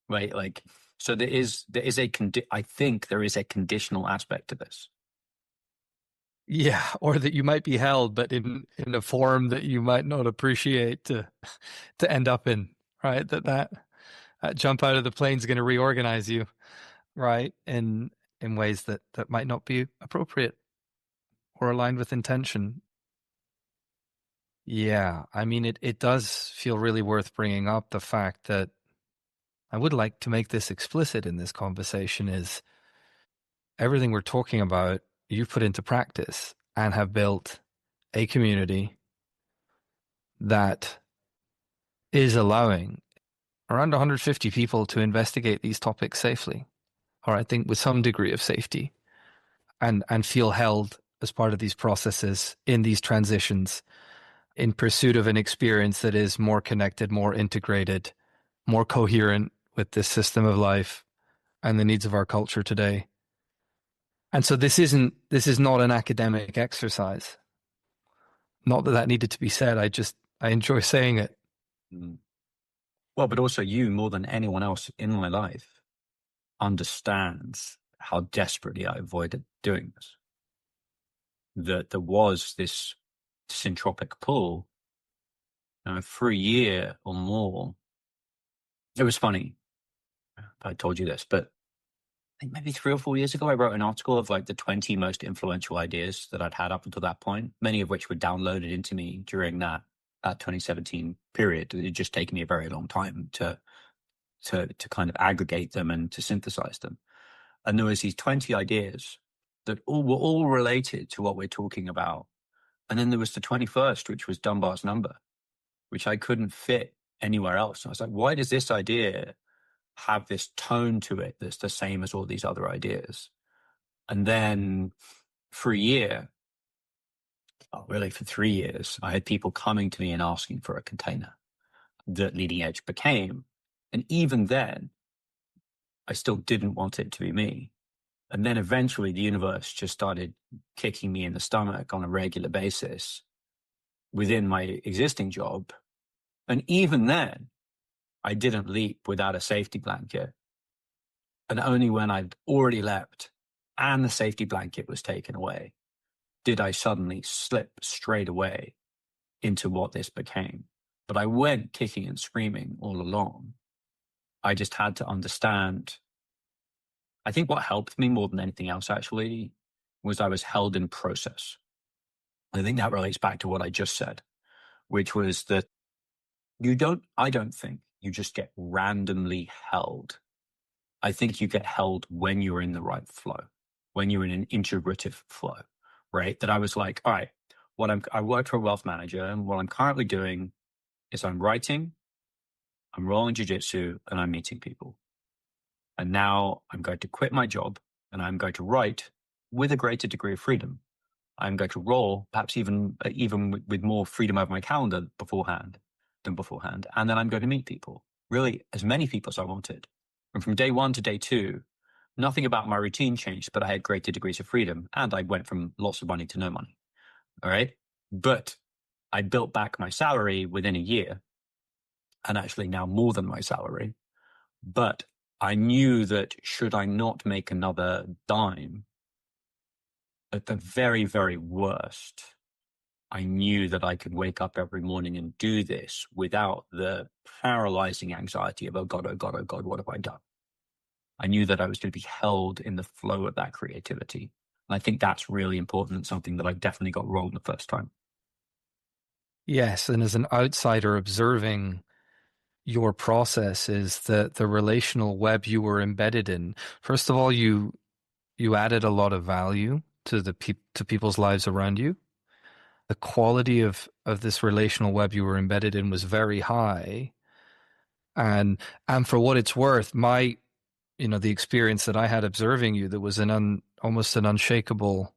right? Like, so I think there is a conditional aspect to this. Yeah, or that you might be held, but in a form that you might not appreciate to end up in, right? That jump out of the plane is going to reorganize you, right? In ways that might not be appropriate or aligned with intention. Yeah, I mean, it does feel really worth bringing up the fact that I would like to make this explicit in this conversation is everything we're talking about, you've put into practice and have built a community that is allowing around 150 people to investigate these topics safely, or I think with some degree of safety, and feel held as part of these processes in these transitions in pursuit of an experience that is more connected, more integrated, more coherent with this system of life and the needs of our culture today. And so this is not an academic exercise. Not that that needed to be said. I enjoy saying it. Mm. Well, but also you, more than anyone else in my life, understands how desperately I avoided doing this. That there was this syntropic pull for a year or more. It was funny. I told you this, but I think maybe 3 or 4 years ago, I wrote an article of like the 20 most influential ideas that I'd had up until that point, many of which were downloaded into me during that 2017 period. It just taken me a very long time to kind of aggregate them and to synthesize them. And there was these 20 ideas that were all related to what we're talking about. And then there was the 21st, which was Dunbar's number, which I couldn't fit anywhere else. And I was like, why does this idea have this tone to it that's the same as all these other ideas? And then for a year, really for 3 years, I had people coming to me and asking for a container that Leading Edge became. And even then, I still didn't want it to be me. And then eventually the universe just started kicking me in the stomach on a regular basis within my existing job. And even then, I didn't leap without a safety blanket. And only when I'd already leapt and the safety blanket was taken away did I suddenly slip straight away into what this became. But I went kicking and screaming all along. I just had to understand. I think what helped me more than anything else actually was I was held in process. I think that relates back to what I just said, which was that I don't think you just get randomly held. I think you get held when you're in the right flow, when you're in an integrative flow, right? That I was like, all right, I worked for a wealth manager, and what I'm currently doing is I'm writing, I'm rolling jiu-jitsu, and I'm meeting people. And now I'm going to quit my job and I'm going to write with a greater degree of freedom. I'm going to roll, perhaps even with more freedom over my calendar beforehand. And then I'm going to meet people, really as many people as I wanted. And from day one to day two, nothing about my routine changed, but I had greater degrees of freedom. And I went from lots of money to no money. All right. But I built back my salary within a year, and actually now more than my salary. But I knew that should I not make another dime, at the very, very worst, I knew that I could wake up every morning and do this without the paralyzing anxiety of, oh God, oh God, oh God, what have I done? I knew that I was going to be held in the flow of that creativity. And I think that's really important and something that I definitely got wrong the first time. Yes, and as an outsider observing your process is the relational web you were embedded in. First of all, you added a lot of value to to people's lives around you. The quality of this relational web you were embedded in was very high. And for what it's worth, the experience that I had observing you, that was almost an unshakable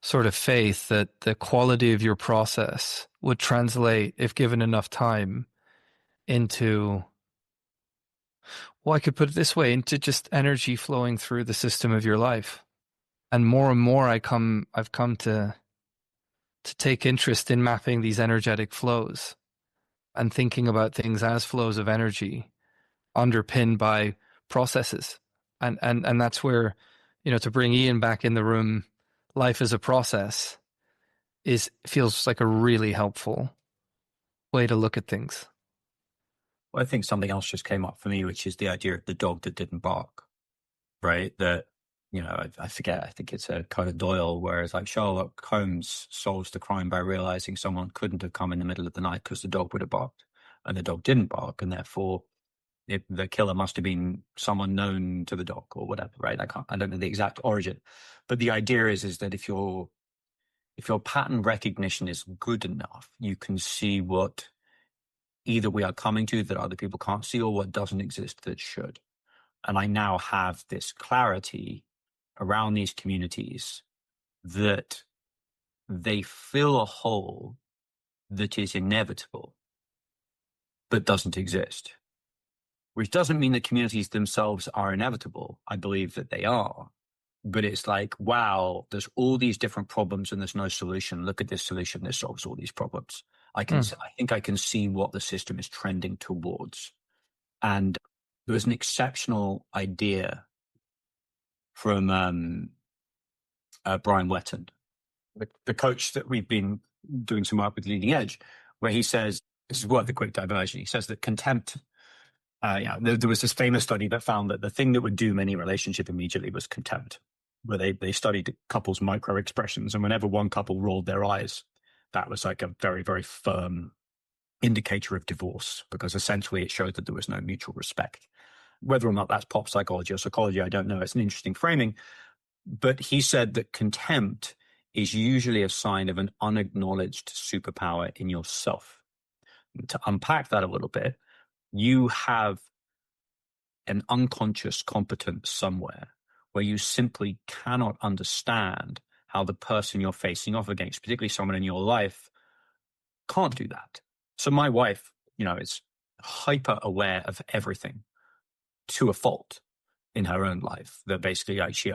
sort of faith that the quality of your process would translate, if given enough time, into, well, I could put it this way, into just energy flowing through the system of your life. And more I've come to take interest in mapping these energetic flows and thinking about things as flows of energy underpinned by processes. And that's where, to bring Ian back in the room, life as a process feels like a really helpful way to look at things. Well, I think something else just came up for me, which is the idea of the dog that didn't bark, right? That, I forget, I think it's a Conan Doyle, where it's like Sherlock Holmes solves the crime by realizing someone couldn't have come in the middle of the night because the dog would have barked, and the dog didn't bark. And therefore the killer must have been someone known to the dog or whatever, right? I don't know the exact origin, but the idea is that if your pattern recognition is good enough, you can see what either we are coming to that other people can't see, or what doesn't exist that should. And I now have this clarity around these communities that they fill a hole that is inevitable, but doesn't exist. which doesn't mean that communities themselves are inevitable. I believe that they are. But it's like, wow, there's all these different problems and there's no solution. Look at this solution. This solves all these problems. I think I can see what the system is trending towards. And there was an exceptional idea from Brian Wetton, the coach that we've been doing some work with Leading Edge, where he says, this is worth the quick diversion. He says that contempt, there was this famous study that found that the thing that would doom any relationship immediately was contempt, where they studied couples' micro expressions. And whenever one couple rolled their eyes, that was like a very, very firm indicator of divorce, because essentially it showed that there was no mutual respect. Whether or not that's pop psychology or psychology, I don't know. It's an interesting framing. But he said that contempt is usually a sign of an unacknowledged superpower in yourself. And to unpack that a little bit, you have an unconscious competence somewhere where you simply cannot understand how the person you're facing off against, particularly someone in your life, can't do that. So my wife, is hyper aware of everything to a fault in her own life, that basically she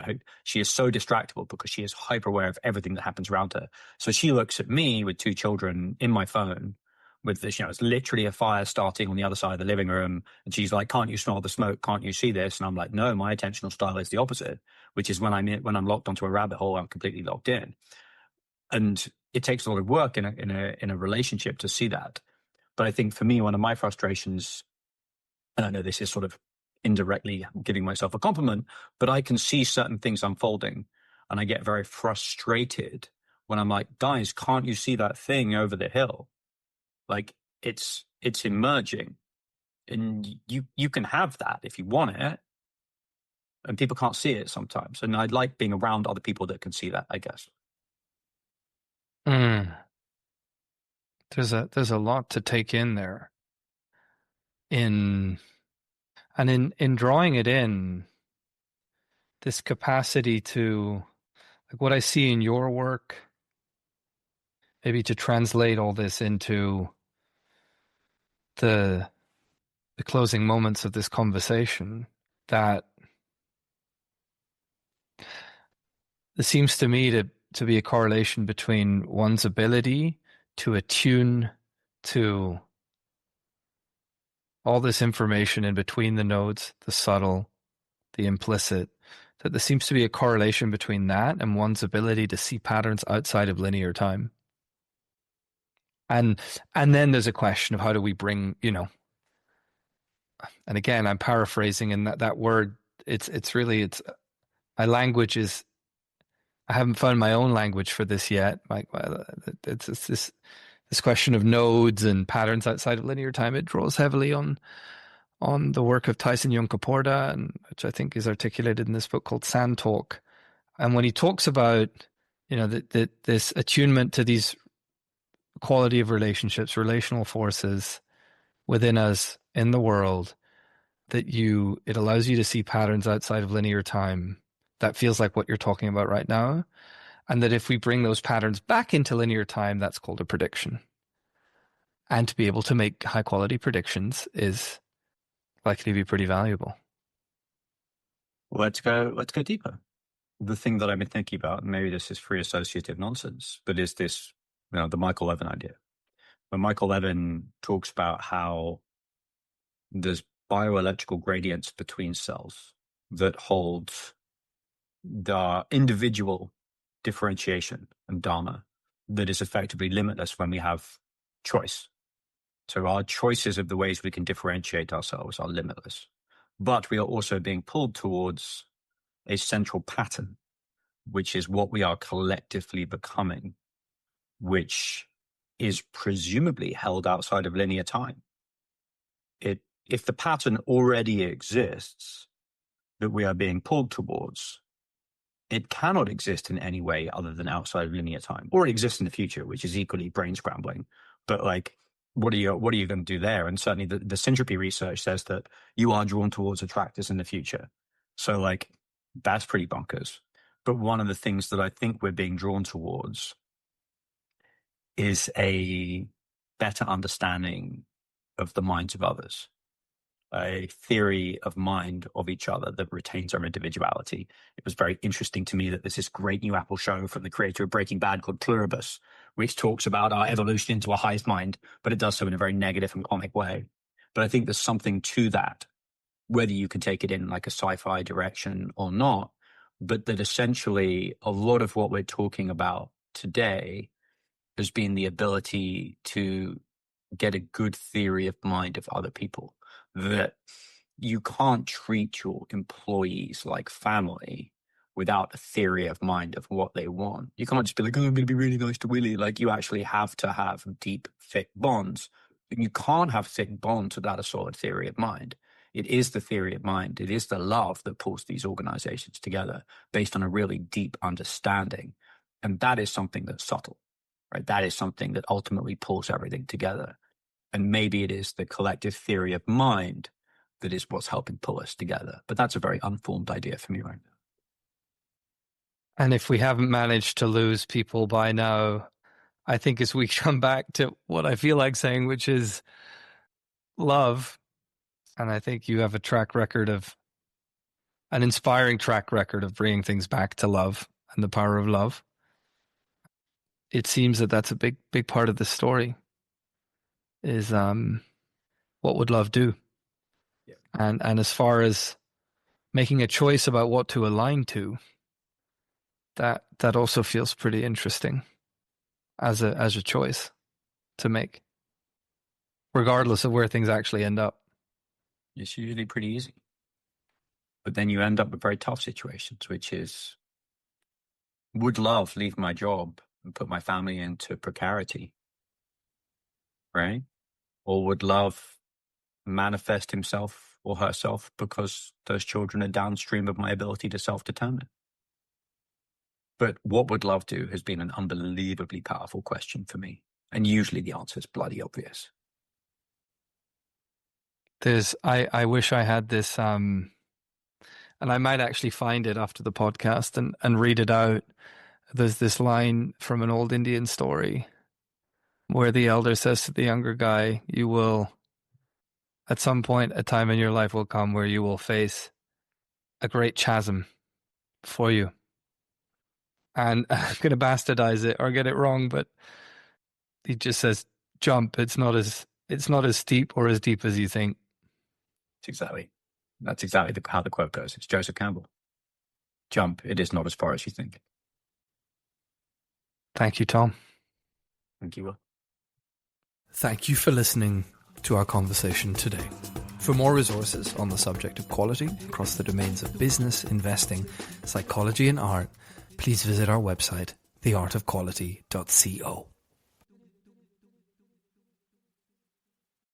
is so distractible because she is hyper aware of everything that happens around her. So she looks at me with 2 children in my phone with this, it's literally a fire starting on the other side of the living room. And she's like, can't you smell the smoke? Can't you see this? And I'm like, no, my attentional style is the opposite, which is when I'm locked onto a rabbit hole, I'm completely locked in. And it takes a lot of work in a relationship to see that. But I think for me, one of my frustrations, and I know this is sort of indirectly giving myself a compliment, but I can see certain things unfolding and I get very frustrated when I'm like, guys, can't you see that thing over the hill? Like it's emerging, and you can have that if you want it, and people can't see it sometimes. And I like being around other people that can see that, I guess. There's a lot to take in there. In drawing it in, this capacity to, like what I see in your work, maybe to translate all this into the closing moments of this conversation, that there seems to me to be a correlation between one's ability to attune to all this information in between the nodes, the subtle, the implicit, that there seems to be a correlation between that and one's ability to see patterns outside of linear time. And then there's a question of how do we bring, and again, I'm paraphrasing, and that word, it's really my language is, I haven't found my own language for this yet. It's this question of nodes and patterns outside of linear time. It draws heavily on the work of Tyson Yunkaporta, and which I think is articulated in this book called Sand Talk. And when he talks about, this attunement to these quality of relationships, relational forces within us in the world, that it allows you to see patterns outside of linear time. That feels like what you're talking about right now. And that if we bring those patterns back into linear time, that's called a prediction. And to be able to make high quality predictions is likely to be pretty valuable. Let's go deeper. The thing that I've been thinking about, and maybe this is free associative nonsense, but is this, the Michael Levin idea. When Michael Levin talks about how there's bioelectrical gradients between cells that hold the individual differentiation and dharma that is effectively limitless when we have choice. So our choices of the ways we can differentiate ourselves are limitless. But we are also being pulled towards a central pattern, which is what we are collectively becoming, which is presumably held outside of linear time. If the pattern already exists that we are being pulled towards, it cannot exist in any way other than outside of linear time, or it exists in the future, which is equally brain scrambling. But like, what are you going to do there? And certainly the syntropy research says that you are drawn towards attractors in the future. So like, that's pretty bonkers. But one of the things that I think we're being drawn towards is a better understanding of the minds of others. a theory of mind of each other that retains our individuality. It was very interesting to me that there's this great new Apple show from the creator of Breaking Bad called Pluribus, which talks about our evolution into a hive mind, but it does so in a very negative and comic way. But I think there's something to that, whether you can take it in like a sci-fi direction or not, but that essentially a lot of what we're talking about today has been the ability to get a good theory of mind of other people, that you can't treat your employees like family without a theory of mind of what they want. You can't just be like, oh, I'm going to be really nice to Willy. Like, you actually have to have deep, thick bonds. And you can't have thick bonds without a solid theory of mind. It is the theory of mind. It is the love that pulls these organizations together based on a really deep understanding. And that is something that's subtle, right? That is something that ultimately pulls everything together. And maybe it is the collective theory of mind that is what's helping pull us together. But that's a very unformed idea for me right now. And if we haven't managed to lose people by now, I think as we come back to what I feel like saying, which is love. And I think you have an inspiring track record of bringing things back to love and the power of love. It seems that that's a big, big part of the story is what would love do? Yeah. And as far as making a choice about what to align to, that also feels pretty interesting as a choice to make, regardless of where things actually end up. It's usually pretty easy. But then you end up with very tough situations, which is, would love leave my job and put my family into precarity? Right? Or would love manifest himself or herself because those children are downstream of my ability to self-determine? But what would love do has been an unbelievably powerful question for me. And usually the answer is bloody obvious. I wish I had this, and I might actually find it after the podcast and read it out. There's this line from an old Indian story where the elder says to the younger guy, you will, at some point, a time in your life will come where you will face a great chasm for you. And I'm going to bastardize it or get it wrong, but he just says, jump. It's not as steep or as deep as you think. That's exactly how the quote goes. It's Joseph Campbell. Jump. It is not as far as you think. Thank you, Tom. Thank you, Will. Thank you for listening to our conversation today. For more resources on the subject of quality across the domains of business, investing, psychology and art, please visit our website, theartofquality.co.